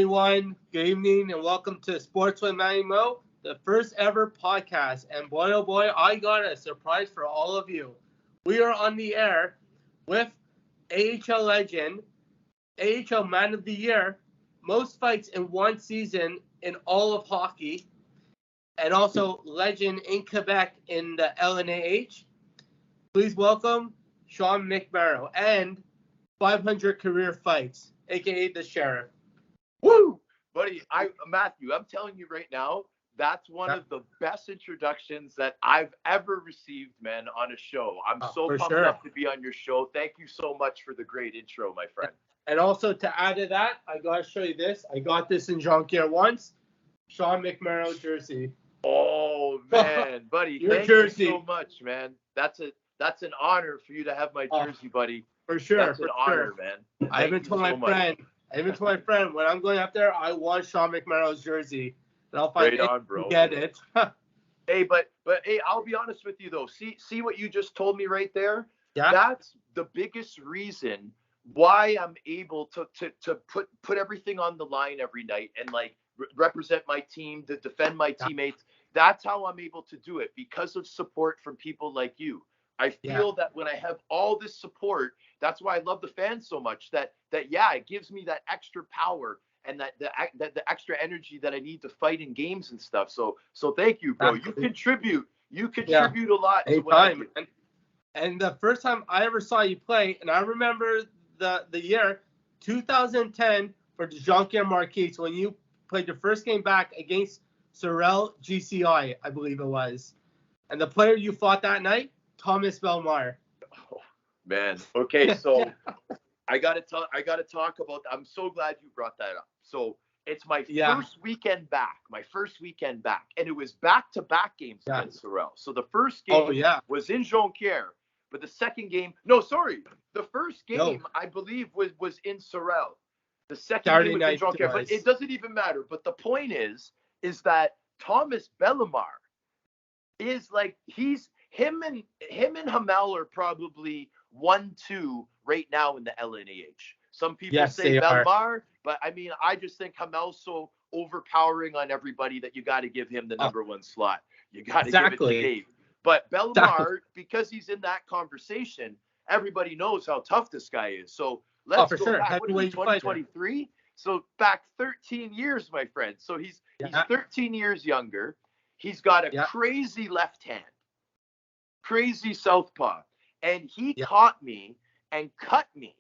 Everyone, good evening and welcome to Sports with Mattymo, the first ever podcast. And boy, oh boy, I got a surprise for all of you. We are on the air with AHL legend, AHL Man of the Year, most fights in one season in all of hockey, and also legend in Quebec in the LNAH. Please welcome Sean McMorrow and 500 career fights, aka the Sheriff. Woo! Buddy, Matthew, I'm telling you right now, that's one of the best introductions that I've ever received, man, on a show. I'm so pumped up to be on your show. Thank you so much for the great intro, my friend. And also to add to that, I got to show you this. I got this in Jonquière once. Sean McMorrow jersey. Oh, man, buddy. Thank you so much, man. That's an honor for you to have my jersey, buddy. For sure. That's an honor, man. I even told my friend, when I'm going up there, I want Sean McMorrow's jersey. And I'll find get it. Hey, but hey, I'll be honest with you though. See what you just told me right there? Yeah. That's the biggest reason why I'm able to put everything on the line every night and like represent my team, to defend my teammates. That's how I'm able to do it, because of support from people like you. I feel that when I have all this support, that's why I love the fans so much, that it gives me that extra power and that the extra energy that I need to fight in games and stuff. So thank you, bro. You contribute a lot to what I do. And the first time I ever saw you play, and I remember the year 2010 for the Saguenay Marquis, when you played your first game back against Sorel GCI, I believe it was. And the player you fought that night, Thomas Belmar. Oh, man. Okay, so I gotta talk about. I'm so glad you brought that up. So it's my first weekend back, and it was back-to-back games against Sorel. So the first game was in Jonquière, but the second game, the first game I believe was in Sorel. The second game was in Jonquière, but it doesn't even matter. But the point is that Thomas Belmar is like him and Hamel are probably 1-2 right now in the LNAH. Some people say Belmar, but I mean, I just think Hamel's so overpowering on everybody that you got to give him the number one slot. You got to give it to Dave. But Belmar, because he's in that conversation, everybody knows how tough this guy is. So let's go back. What is it, 2023? So back 13 years, my friend. So he's 13 years younger. He's got a crazy left hand. Crazy southpaw, and he caught me and cut me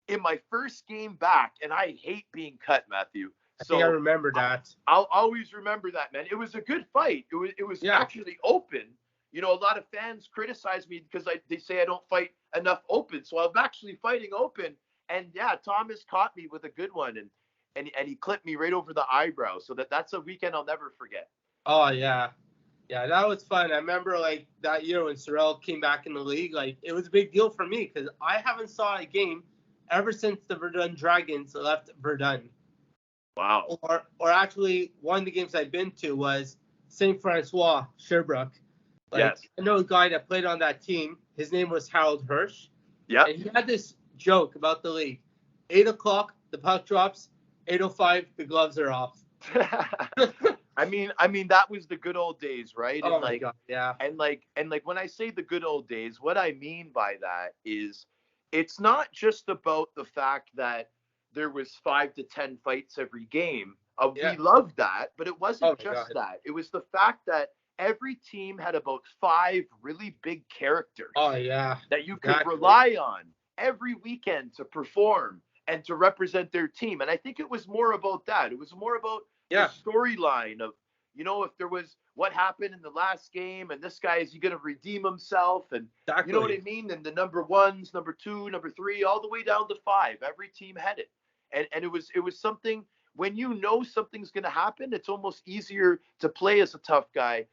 in my first game back, and I hate being cut, Matthew. So I think I remember that. I'll always remember that, man. It was a good fight. It was actually open. You know, a lot of fans criticize me because they say I don't fight enough open. So I'm actually fighting open, and Thomas caught me with a good one, and he clipped me right over the eyebrow. So that's a weekend I'll never forget. Oh yeah. Yeah, that was fun. I remember like that year when Sorel came back in the league, like it was a big deal for me because I haven't saw a game ever since the Verdun Dragons left Verdun. Wow. Or actually, one of the games I've been to was St. Francois, Sherbrooke. I know a guy that played on that team. His name was Harold Hirsch. Yeah. And he had this joke about the league. 8 o'clock, the puck drops. 8:05, the gloves are off. I mean, that was the good old days, right? Oh my God, yeah. And like when I say the good old days, what I mean by that is it's not just about the fact that there was 5 to 10 fights every game. We loved that, but it wasn't that. It was the fact that every team had about 5 really big characters. Oh yeah. That you could rely on every weekend to perform and to represent their team. And I think it was more about that. It was more about the storyline of, you know, if there was what happened in the last game and this guy, is he going to redeem himself? And you know what I mean? And the number 1s, number 2, number 3, all the way down to 5, every team had it. And it was something, when you know something's going to happen, it's almost easier to play as a tough guy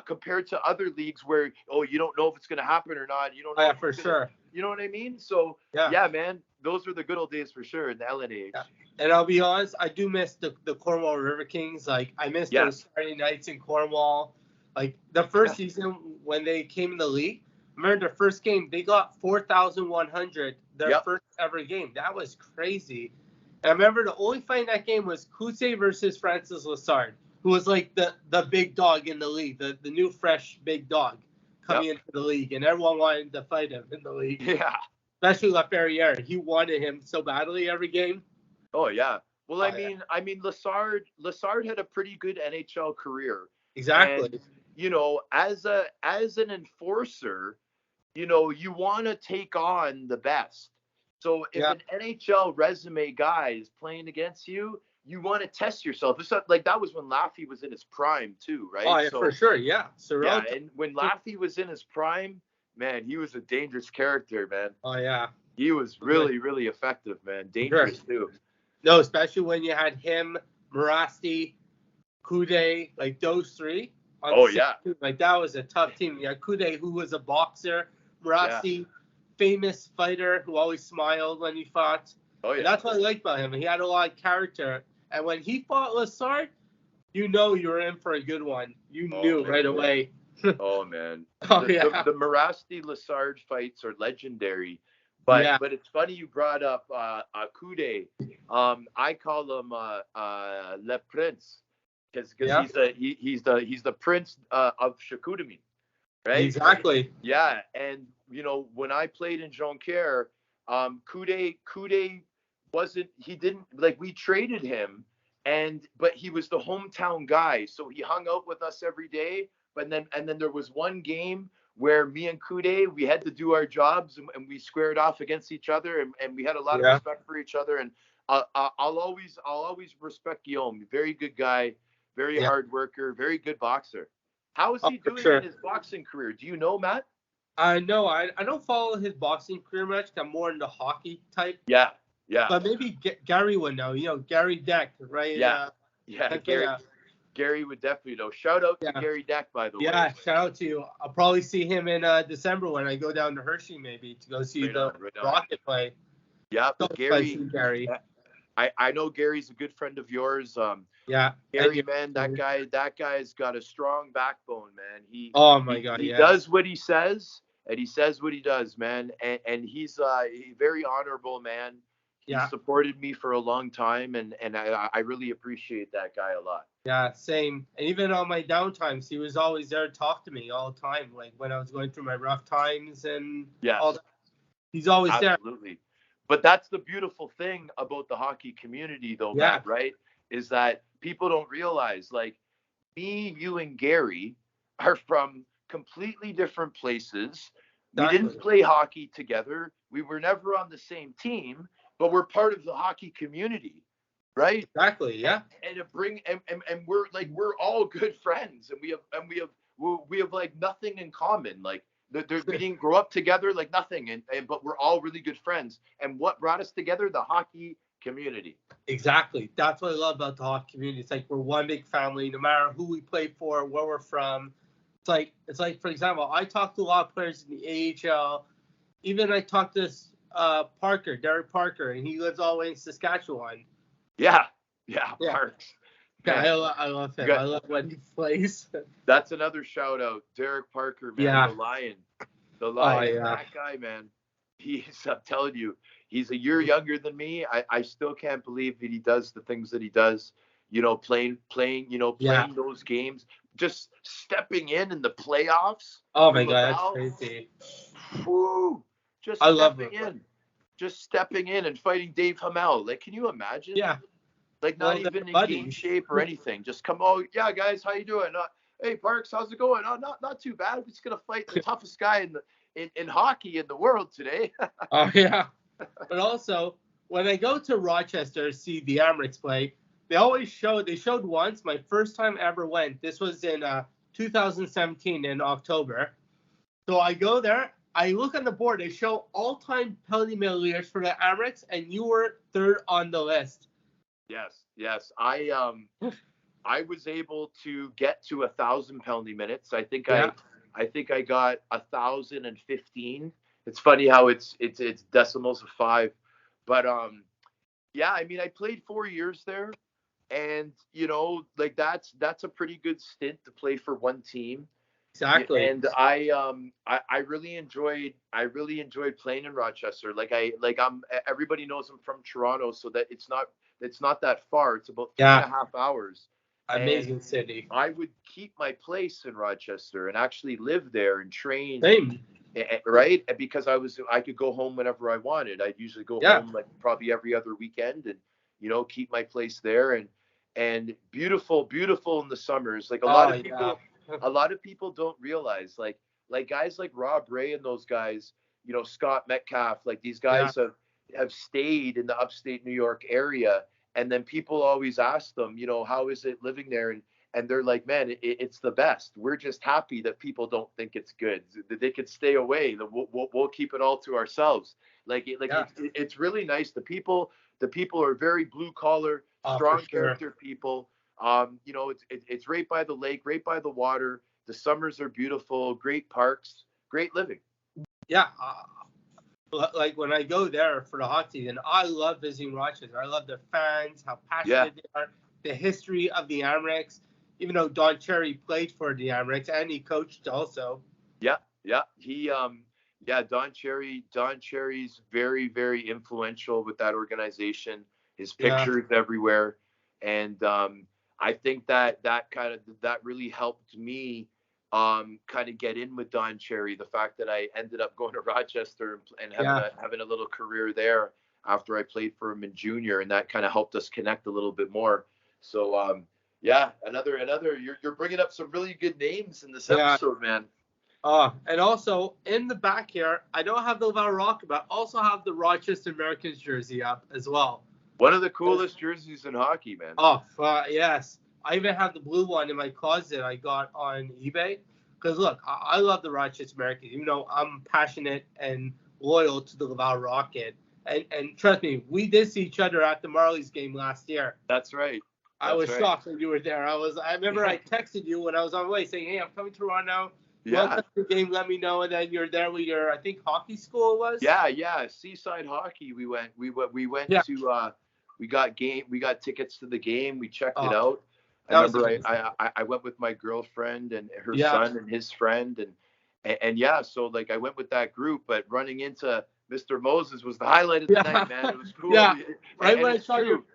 compared to other leagues where, you don't know if it's going to happen or not. You don't know. Yeah, for sure. You know what I mean? So yeah, man, those were the good old days for sure in the LNAH. Yeah. And I'll be honest, I do miss the Cornwall River Kings. Like, I miss those Saturday nights in Cornwall. Like, the first season when they came in the league, remember their first game, they got 4,100, their first ever game. That was crazy. And I remember the only fight in that game was Kuse versus Francis Lessard, who was like the big dog in the league, the new fresh big dog coming into the league, and everyone wanted to fight him in the league. Yeah. Especially Laferriere. He wanted him so badly every game. Oh yeah. Well, I mean, Lessard had a pretty good NHL career. Exactly. And, you know, as an enforcer, you know, you want to take on the best. So if an NHL resume guy is playing against you, you want to test yourself. It's not, like that was when Laffy was in his prime too, right? Oh yeah, for sure. Yeah. Yeah, and when Laffy was in his prime, man, he was a dangerous character, man. Oh yeah. He was really, really effective, man. Dangerous too. No, especially when you had him, Morasti, Kude, like those three. Like that was a tough team. You had Kude, who was a boxer, Morasti, famous fighter who always smiled when he fought. Oh yeah. And that's what I liked about him. He had a lot of character. And when he fought Lessard, you know you were in for a good one. You knew right away. Oh man. The Morasti Lessard fights are legendary. But it's funny you brought up Kude. I call him Le Prince because he's the prince of Chicoutimi, right? Exactly. Yeah, and you know when I played in Jonquière, Kude we traded him, but he was the hometown guy, so he hung out with us every day. And then there was one game where me and Kude, we had to do our jobs and we squared off against each other and we had a lot of respect for each other. And I'll always respect Guillaume. Very good guy, very hard worker, very good boxer. How is he doing in his boxing career? Do you know, Matt? No, I don't follow his boxing career much. I'm more into hockey type. Yeah. But maybe Gary would know. You know, Gary Deck, right? Gary would definitely know. Shout out to Gary Deck, by the way. Yeah, shout out to you. I'll probably see him in December when I go down to Hershey, maybe, to go see the Rocket play. Yeah, Gary. I know Gary's a good friend of yours. Gary, man, that guy's got a strong backbone, man. He does what he says, and he says what he does, man. And he's a very honorable man. He supported me for a long time, and I really appreciate that guy a lot. Yeah, same. And even on my downtimes, he was always there to talk to me all the time, like when I was going through my rough times and all that. He's always there. Absolutely. But that's the beautiful thing about the hockey community, though, Matt, right? Is that people don't realize, like, me, you, and Gary are from completely different places. Exactly. We didn't play hockey together. We were never on the same team, but we're part of the hockey community, right? Exactly, yeah. And we're all good friends, and we have like nothing in common, like. We didn't grow up together, like nothing, but we're all really good friends. And what brought us together? The hockey community. Exactly. That's what I love about the hockey community. It's like we're one big family, no matter who we play for, where we're from. It's like for example, I talk to a lot of players in the AHL. Even I talked to Derek Parker, and he lives all the way in Saskatchewan. Yeah, Parks. Yeah, I love him. I love when he plays. That's another shout out, Derek Parker, man, the Lion. That guy, man. I'm telling you, he's a year younger than me. I still can't believe that he does the things that he does. You know, playing those games, just stepping in the playoffs. Oh my God, that's crazy. Woo! Just stepping in and fighting Dave Hamel. Like, can you imagine? Yeah. Like not even in game shape or anything. Just come, yeah, guys, how you doing? Hey, Parks, how's it going? Not too bad. We're just gonna fight the toughest guy in hockey in the world today. Oh yeah. But also, when I go to Rochester to see the Amerks play, they showed once. My first time ever went. This was in 2017 in October. So I go there. I look on the board. They show all-time penalty milliliters for the Amerks, and you were third on the list. Yes. I was able to get to 1,000 penalty minutes. I think I got 1,015. It's funny how it's decimals of 5, but I mean I played 4 years there, and you know like that's a pretty good stint to play for one team. Exactly. And I really enjoyed playing in Rochester. Everybody knows I'm from Toronto, so that it's not that far. It's about 3.5 hours. Amazing And city. I would keep my place in Rochester and actually live there and train. Same. Right? Because I could go home whenever I wanted. I'd usually go home like probably every other weekend and, keep my place there, and beautiful in the summers. Like a lot of people don't realize, like guys like Rob Ray and those guys, Scott Metcalf, like these guys have stayed in the upstate New York area. And then people always ask them, how is it living there? And they're like, man, it's the best. We're just happy that people don't think it's good. That they could stay away. We'll keep it all to ourselves. It's really nice. The people are very blue collar, strong character people. It's right by the lake, right by the water. The summers are beautiful, great parks, great living. Yeah. Like when I go there for the hockey season, I love visiting Rochester. I love the fans, how passionate they are, the history of the Amerks. Even though Don Cherry played for the Amerks and he coached also. Yeah. Don Cherry's very, very influential with that organization. His pictures everywhere, and I think that really helped me kind of get in with Don Cherry. The fact that I ended up going to Rochester and having a little career there after I played for him in junior, and that kind of helped us connect a little bit more. So another you're bringing up some really good names in this episode, man. And also in the back here, I don't have the Laval Rocket, but I also have the Rochester Americans jersey up as well. One of the coolest jerseys in hockey, man. Yes. I even have the blue one in my closet I got on eBay. Because, look, I love the Rochester Americans. You know, I'm passionate and loyal to the Laval Rocket. And trust me, we did see each other at the Marlies game last year. That's right. I was shocked when you were there. I remember I texted you when I was on my way saying, hey, I'm coming to Toronto. Welcome to the game, let me know. And then you're there with your, I think, hockey school was? Yeah. Seaside Hockey. We went to, we got tickets to the game. We checked it out. I remember I went with my girlfriend and her son and his friend. And so like I went with that group, but running into Mr. Moses was the highlight of the night, man. It was cool. Yeah. Right when I saw you.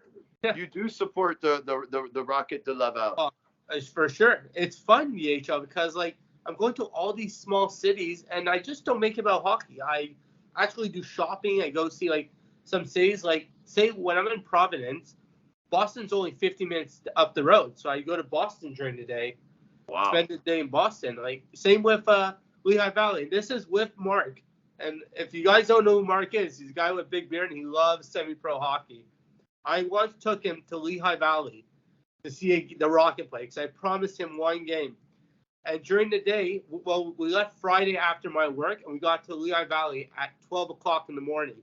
You do support the Rocket de Laval. For sure. It's fun, the EHL, because like I'm going to all these small cities and I just don't make it about hockey. I actually do shopping. I go see like some cities, like say when I'm in Providence, Boston's only 50 minutes up the road. So I go to Boston during the day. Wow. Spend the day in Boston. Like same with Lehigh Valley. This is with Mark. And if you guys don't know who Mark is, he's a guy with big beard and he loves semi-pro hockey. I once took him to Lehigh Valley to see the Rocket play because I promised him one game. And during the day, we left Friday after my work, and we got to Lehigh Valley at 12 o'clock in the morning.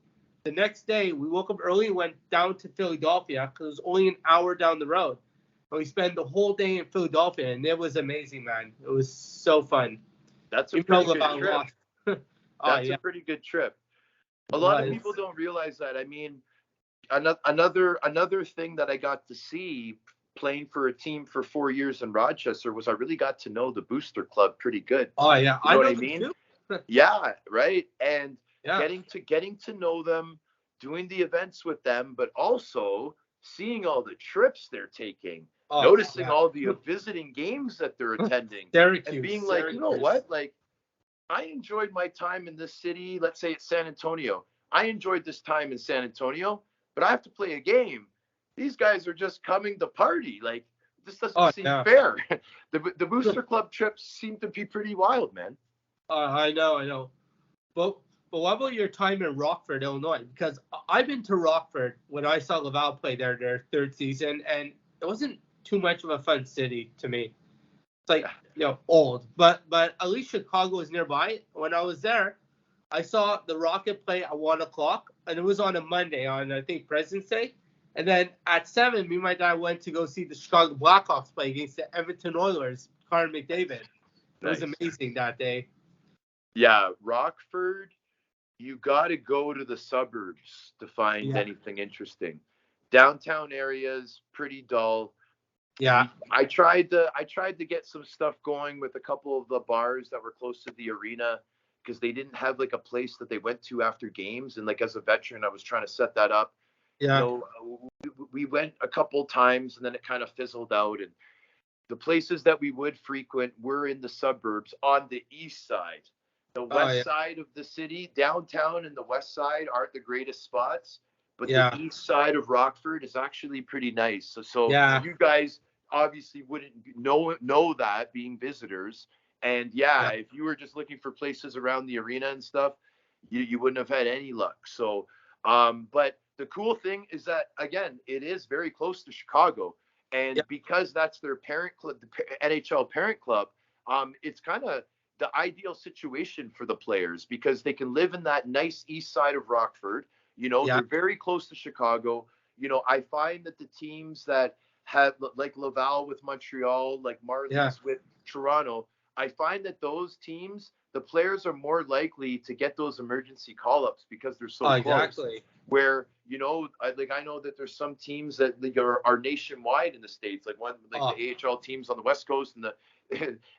The next day, we woke up early and went down to Philadelphia because it was only an hour down the road. And we spent the whole day in Philadelphia, and it was amazing, man. It was so fun. That's a pretty good trip. That's a pretty good trip. A lot of people don't realize that. I mean, another thing that I got to see playing for a team for 4 years in Rochester was I really got to know the Booster Club pretty good. Oh yeah, you know what I mean? Yeah, right. And getting to know them, doing the events with them, but also seeing all the trips they're taking, noticing all the visiting games that they're attending, and being like, you know what, like I enjoyed my time in this city. Let's say it's San Antonio. I enjoyed this time in San Antonio, but I have to play a game. These guys are just coming to party. Like, this doesn't seem fair. The Booster Club trips seem to be pretty wild, man. I know. But what about your time in Rockford, Illinois? Because I've been to Rockford when I saw Laval play there their third season, and it wasn't too much of a fun city to me. It's like, old. But at least Chicago is nearby. When I was there, I saw the Rocket play at 1 o'clock, and it was on a Monday on, I think, President's Day. And then at 7, me and my dad went to go see the Chicago Blackhawks play against the Edmonton Oilers, Connor McDavid. It was amazing that day. Yeah, Rockford, you got to go to the suburbs to find anything interesting. Downtown areas, pretty dull. Yeah. I tried to get some stuff going with a couple of the bars that were close to the arena because they didn't have like a place that they went to after games. And like as a veteran, I was trying to set that up. Yeah. You know, we went a couple times and then it kind of fizzled out. And the places that we would frequent were in the suburbs on the east side. The west side of the city, downtown and the west side aren't the greatest spots, but the east side of Rockford is actually pretty nice. So you guys obviously wouldn't know that being visitors. And if you were just looking for places around the arena and stuff, you wouldn't have had any luck. So, but the cool thing is that, again, it is very close to Chicago. And because that's their parent club, the NHL parent club, it's kind of the ideal situation for the players because they can live in that nice east side of Rockford. You know, they're very close to Chicago. You know, I find that the teams that have, like Laval with Montreal, like Marlies with Toronto, I find that those teams, the players are more likely to get those emergency call-ups because they're so close. Exactly. Where, you know, I know that there's some teams that are nationwide in the States, like the AHL teams on the West Coast and the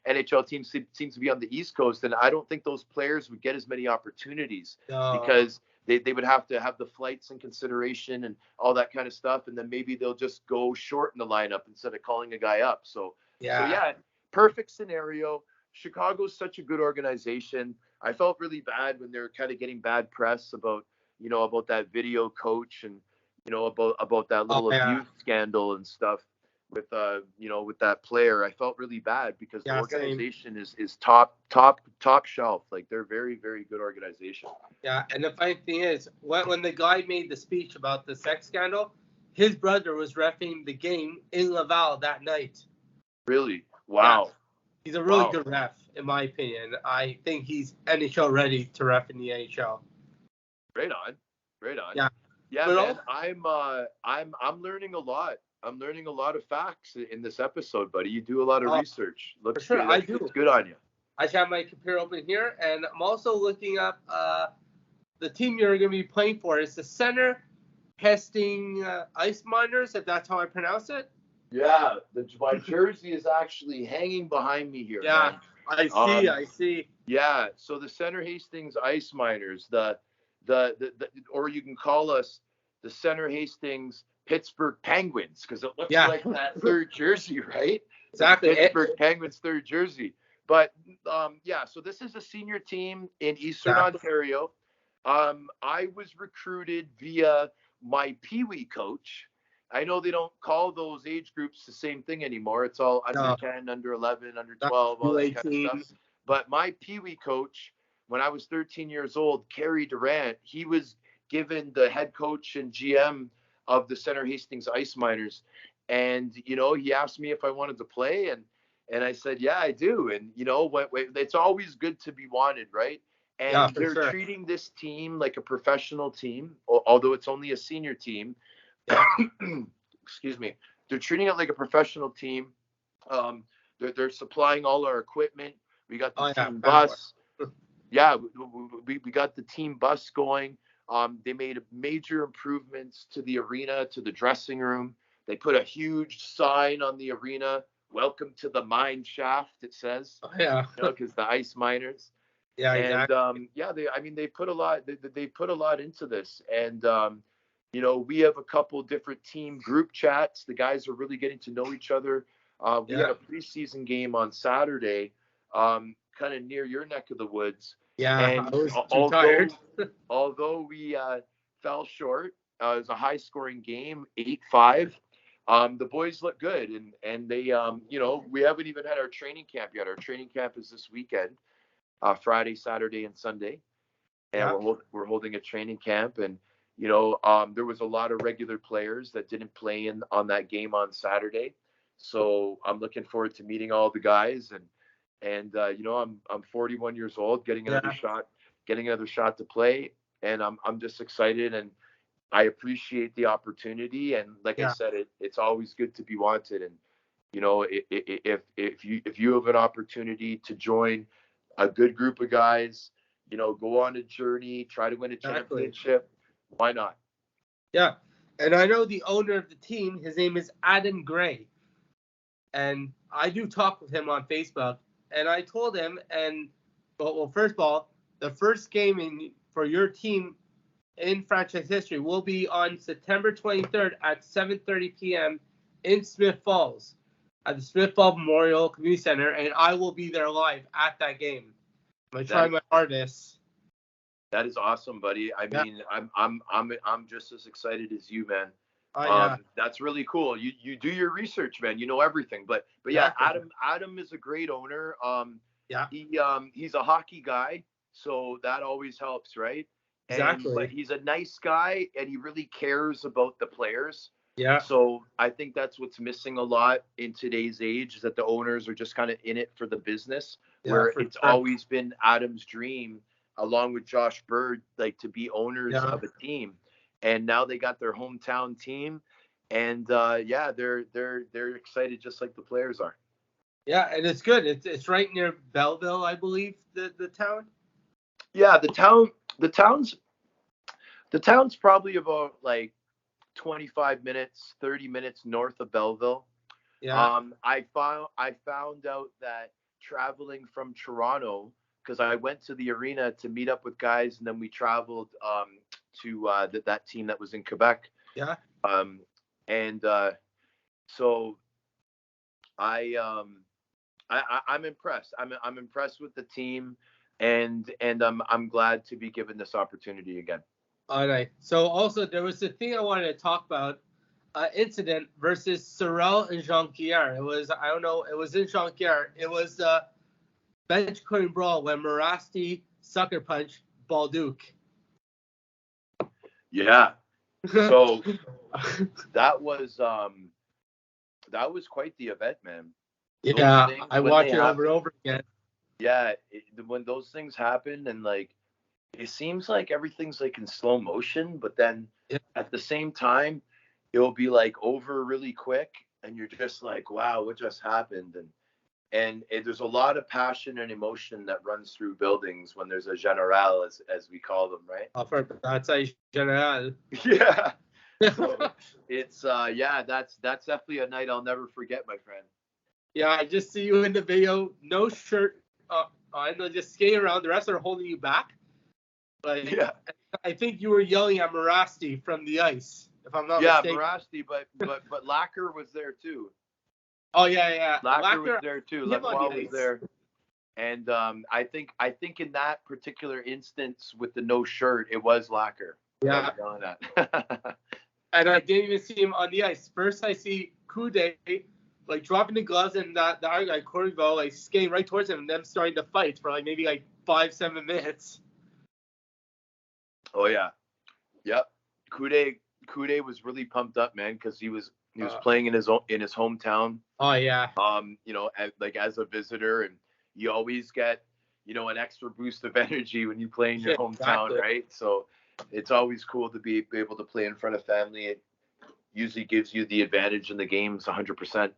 NHL teams seems to be on the East Coast. And I don't think those players would get as many opportunities because they would have to have the flights in consideration and all that kind of stuff. And then maybe they'll just go short in the lineup instead of calling a guy up. So perfect scenario. Chicago's such a good organization. I felt really bad when they're kind of getting bad press about that video coach and, about that little abuse scandal and stuff with, with that player. I felt really bad because the organization is top shelf. Like they're very, very good organization. Yeah. And the funny thing is when the guy made the speech about the sex scandal, his brother was reffing the game in Laval that night. Really? Wow. Yeah. He's a really good ref, in my opinion. I think he's NHL ready to ref in the NHL. Right on. Yeah. Yeah, man. I'm learning a lot. I'm learning a lot of facts in this episode, buddy. You do a lot of research. Looks for sure, I do. It's good on you. I have my computer open here, and I'm also looking up the team you're going to be playing for. It's the Centre Hastings Ice Miners, if that's how I pronounce it. Yeah, my jersey is actually hanging behind me here. Yeah, man. I see. Yeah, so the Centre Hastings Ice Miners, the or you can call us the Centre Hastings Pittsburgh Penguins because it looks like that third jersey, right? Exactly. The Pittsburgh Penguins third jersey. But so this is a senior team in Eastern Ontario. I was recruited via my Pee-wee coach. I know they don't call those age groups the same thing anymore. It's all under 10, under 11, under 12, all that kind of stuff. But my Pee-wee coach, when I was 13 years old, Kerry Durant, he was given the head coach and GM of the Centre Hastings Ice Miners. And, he asked me if I wanted to play. And I said, yeah, I do. And, it's always good to be wanted, right? And they're treating this team like a professional team, although it's only a senior team. Excuse me. They're treating it like a professional team. They're supplying all our equipment. We got the team bus. Yeah, we got the team bus going. They made major improvements to the arena, to the dressing room. They put a huge sign on the arena. Welcome to the mine shaft, it says. Because the ice miners. Yeah, and exactly. They put a lot. They put a lot into this, and we have a couple different team group chats. The guys are really getting to know each other. We had a preseason game on Saturday, kind of near your neck of the woods. Yeah, and I was too tired. although we fell short, it was a high-scoring game, 8-5. The boys look good, and they, we haven't even had our training camp yet. Our training camp is this weekend, Friday, Saturday, and Sunday, and we're holding a training camp. And there was a lot of regular players that didn't play on that game on Saturday, so I'm looking forward to meeting all the guys. And I'm 41 years old, getting another shot to play, and I'm just excited, and I appreciate the opportunity. And like I said, it's always good to be wanted. And if you have an opportunity to join a good group of guys, go on a journey, try to win a championship, why not? Yeah, and I know the owner of the team. His name is Adam Gray. and I do talk with him on Facebook, and I told him, well, first of all, the first game for your team in franchise history will be on September 23rd at 7:30 p.m. in Smith Falls at the Smith Falls Memorial Community Center, and I will be there live at that game. I'm gonna try my hardest. That is awesome, buddy. I mean, I'm just as excited as you, man. That's really cool. You do your research, man. You know everything. But yeah, Adam is a great owner. He's a hockey guy, so that always helps, right? Exactly. But he's a nice guy, and he really cares about the players. Yeah. So I think that's what's missing a lot in today's age, is that the owners are just kind of in it for the business, where it's always been Adam's dream, along with Josh Bird, like to be owners of a team. And now they got their hometown team, and they're excited just like the players are. Yeah, and it's good. It's right near Belleville, I believe, the town. Yeah, the town's probably about like 25 minutes, 30 minutes north of Belleville. Yeah. I found out that traveling from Toronto, because I went to the arena to meet up with guys, and then we traveled to that team that was in Quebec. Yeah. So I'm impressed. I'm impressed with the team, and I'm glad to be given this opportunity again. All right. So also there was a thing I wanted to talk about, incident versus Sorel and Jonquière. It was in Jonquière. It was bench cutting brawl when Morasti sucker punched Balduc. Yeah. So that was quite the event, man. Yeah, I watched it over and over again. Yeah, when those things happen, and like it seems like everything's like in slow motion, but then at the same time it'll be like over really quick, and you're just like, wow, what just happened? And there's a lot of passion and emotion that runs through buildings when there's a général, as we call them, right? That's a général. Yeah. So it's that's definitely a night I'll never forget, my friend. Yeah, I just see you in the video, no shirt on, just skating around. The rest are holding you back. But yeah, I think you were yelling at Morasti from the ice, if I'm not mistaken. Yeah, Morasti, but Lacker was there too. Oh yeah. Lacker was there too. Lacroix was there, and I think in that particular instance with the no shirt, it was Lacker. Yeah. And I didn't even see him on the ice. First, I see Coude like dropping the gloves, and the other guy Corriveau like skating right towards him, and them starting to fight for like maybe like 5-7 minutes. Oh yeah, yep. Coude was really pumped up, man, because he was playing in his hometown. Oh yeah. As a visitor, and you always get an extra boost of energy when you play in your hometown, exactly. Right? So it's always cool to be able to play in front of family. It usually gives you the advantage in the games 100%.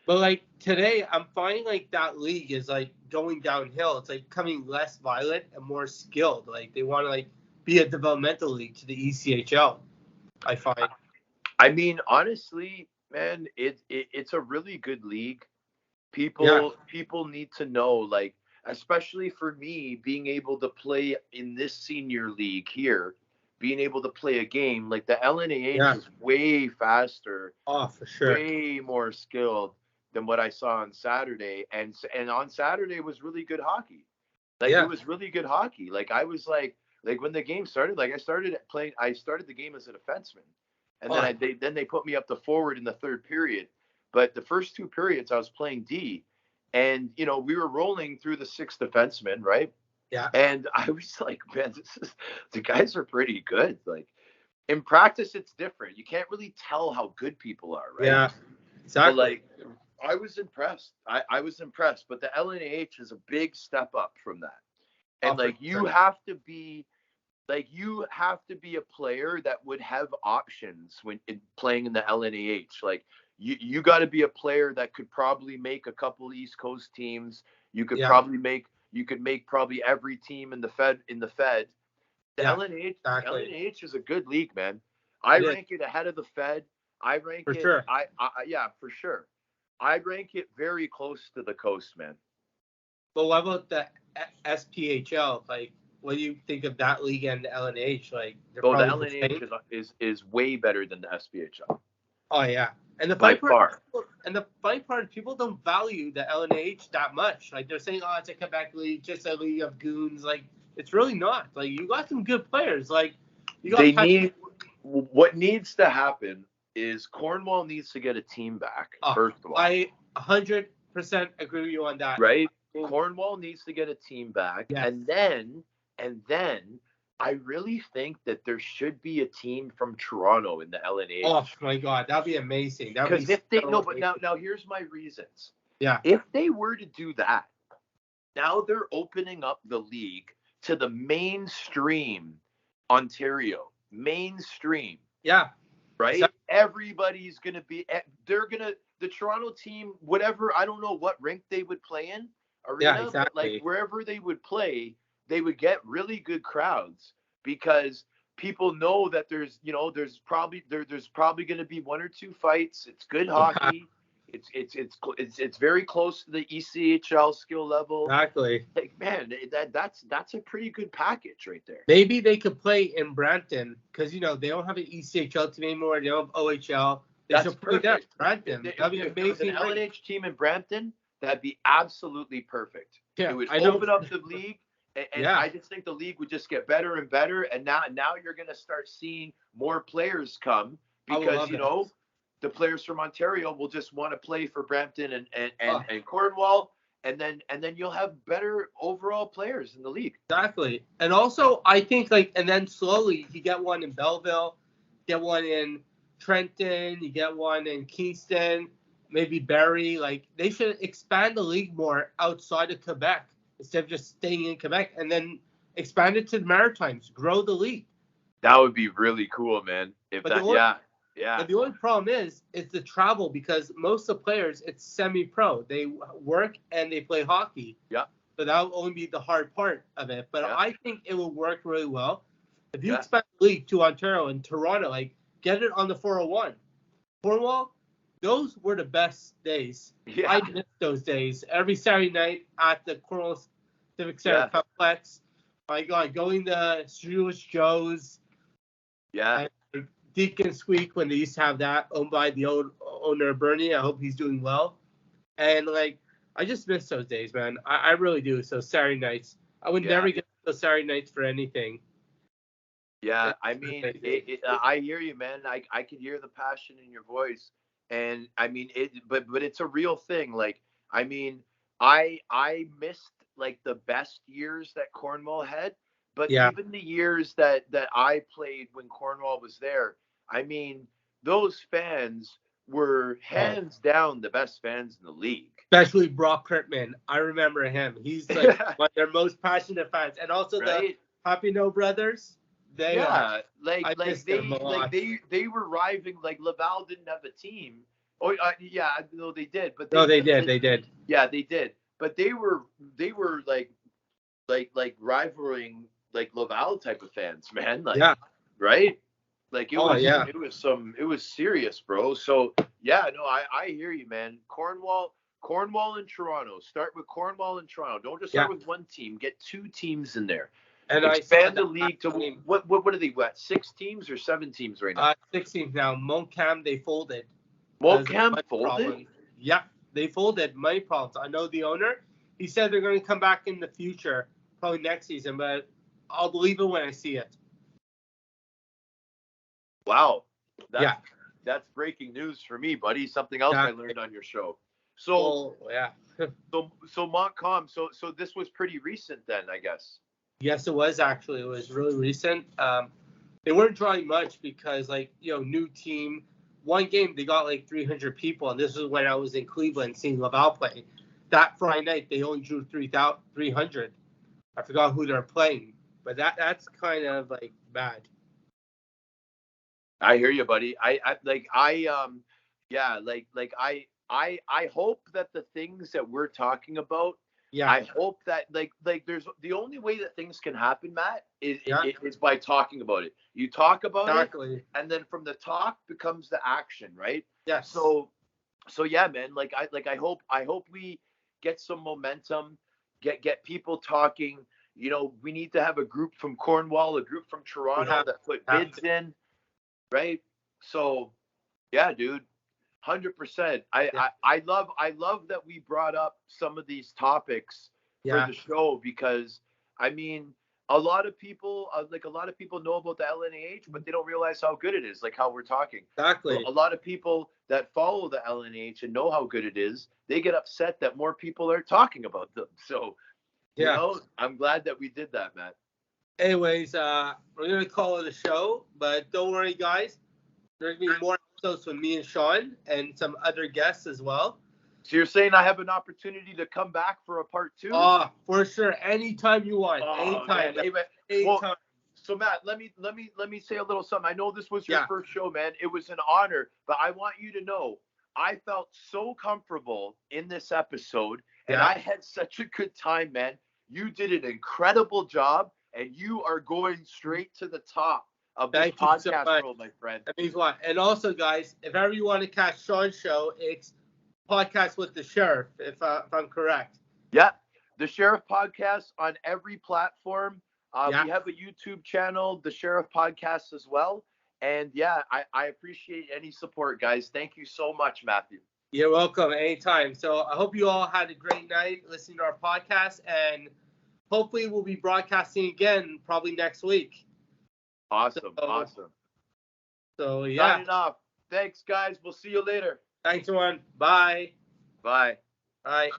But like today, I'm finding like that league is like going downhill. It's like becoming less violent and more skilled. Like they want to like be a developmental league to the ECHL. I find. I mean, honestly, man, it's a really good league. People need to know, like, especially for me, being able to play in this senior league here, being able to play a game like the LNAH is way faster. Oh, for sure. Way more skilled than what I saw on Saturday, and on Saturday was really good hockey. Like it was really good hockey. Like I was like when the game started, like I started the game as a defenseman, and then they put me up to forward in the third period. But the first two periods I was playing D, and we were rolling through the sixth defenseman, right? Yeah. And I was like, man, the guys are pretty good. Like in practice, it's different. You can't really tell how good people are, right? Yeah, exactly. But like, I was impressed. I was impressed. But the LNAH is a big step up from that. And you have to be a player that would have options when playing in the LNAH. Like you got to be a player that could probably make a couple East Coast teams. You could probably make every team in the Fed. The LNAH is a good league, man. I rank it ahead of the Fed. I rank for it. Sure. Yeah, for sure. I rank it very close to the coast, man. But what about the SPHL? Like, what do you think of that league and the LNAH? Like, the LNAH is way better than the SPHL. Oh yeah, and the by far. The funny part is people don't value the LNAH that much. Like they're saying, oh, it's a Quebec league, just a league of goons. Like it's really not. Like you got some good players. Like you got. What needs to happen is Cornwall needs to get a team back. First of all, I 100% agree with you on that. Right, Cornwall needs to get a team back, yes. and then I really think that there should be a team from Toronto in the LNAH. Oh my God, that'd be amazing. Because if they but now here's my reasons. Yeah. If they were to do that, now they're opening up the league to the mainstream Ontario. Mainstream. Yeah. Right? Exactly. Everybody's gonna be the Toronto team, whatever, I don't know what rink they would play in, arena, yeah, exactly. But like wherever they would play, they would get really good crowds because people know that there's probably going to be one or two fights. It's good hockey. It's very close to the ECHL skill level. Exactly. Like man, that's a pretty good package right there. Maybe they could play in Brampton because they don't have an ECHL team anymore. They don't have OHL. They should play that Brampton. That'd be amazing. An LNH team in Brampton, that'd be absolutely perfect. Yeah, it would open up the league. And I just think the league would just get better and better. And now you're going to start seeing more players come because, the players from Ontario will just want to play for Brampton and Cornwall. And then you'll have better overall players in the league. Exactly. And also, I think and then slowly you get one in Belleville, get one in Trenton, you get one in Kingston, maybe Barrie. Like they should expand the league more outside of Quebec. Instead of just staying in Quebec and then expand it to the Maritimes, grow the league. That would be really cool, man. But the only problem is the travel because most of the players, it's semi-pro. They work and they play hockey. Yeah. So that will only be the hard part of it. But I think it will work really well. If you expand the league to Ontario and Toronto, get it on the 401. Cornwall, those were the best days. Yeah. I missed those days. Every Saturday night at the Cornwall Civic Center Complex. My God, going to Jewish Joe's. Yeah. And Deacon Squeak when they used to have that owned by the old owner Bernie. I hope he's doing well. And I just miss those days, man. I really do. So Saturday nights. I would never get those Saturday nights for anything. Yeah, I mean, I hear you, man. I can hear the passion in your voice. And I mean but it's a real thing. I mean, I missed the best years that Cornwall had, but even the years that I played when Cornwall was there, I mean, those fans were hands down the best fans in the league. Especially Brock Kirkman. I remember him. He's one of their most passionate fans. And also the Happy No Brothers. They were riving. Laval didn't have a team. Oh no, they did. But they did. Yeah, they did. But they were rivaling Laval type of fans, man. Right? It was serious, bro. So I hear you, man. Cornwall and Toronto. Start with Cornwall and Toronto. Don't just start with one team. Get two teams in there. And expand the league to what are they? 6 teams or 7 teams right now? 6 teams now. Montcalm, they folded. Montcalm folded? Yeah, they folded. Money problems. I know the owner. He said they're going to come back in the future, probably next season, but I'll believe it when I see it. Wow. That's breaking news for me, buddy. Something else I learned on your show. So so Montcalm. So this was pretty recent then, I guess. Yes, it was actually. It was really recent. They weren't drawing much because, new team. One game, they got 300 people, and this was when I was in Cleveland seeing Laval play. That Friday night, they only drew 300. I forgot who they're playing, but that's kind of bad. I hear you, buddy. I hope that the things that we're talking about. Yeah. I hope that there's the only way that things can happen, Matt, is by talking about it. You talk about it, and then from the talk becomes the action, right? Yes. So so yeah, man, I hope we get some momentum, get people talking. You know, we need to have a group from Cornwall, a group from Toronto that put bids in, right? So yeah, dude, 100%. I love that we brought up some of these topics for the show, because I mean, a lot of people know about the LNAH, but they don't realize how good it is, like how we're talking. Exactly. A lot of people that follow the LNAH and know how good it is, they get upset that more people are talking about them. So, you know, I'm glad that we did that, Matt. Anyways, we're going to call it a show, but don't worry, guys. There's going to be more episodes with me and Sean and some other guests as well. So you're saying I have an opportunity to come back for a part 2? Oh, for sure. Anytime you want. Anytime. Well, so Matt, let me say a little something. I know this was your first show, man. It was an honor, but I want you to know I felt so comfortable in this episode, and I had such a good time, man. You did an incredible job, and you are going straight to the top of this podcast world, my friend. That means what? And also, guys, if ever you want to catch Sean's show, it's Podcast with the Sheriff, if I'm correct. Yeah, the Sheriff Podcast on every platform. We have a YouTube channel, the Sheriff Podcast, as well. And yeah, I appreciate any support, guys. Thank you so much, Matthew. You're welcome. Anytime. So I hope you all had a great night listening to our podcast, and hopefully we'll be broadcasting again probably next week. Awesome. So yeah. Signing off. Thanks, guys. We'll see you later. Thanks, everyone. Bye. Bye. Bye.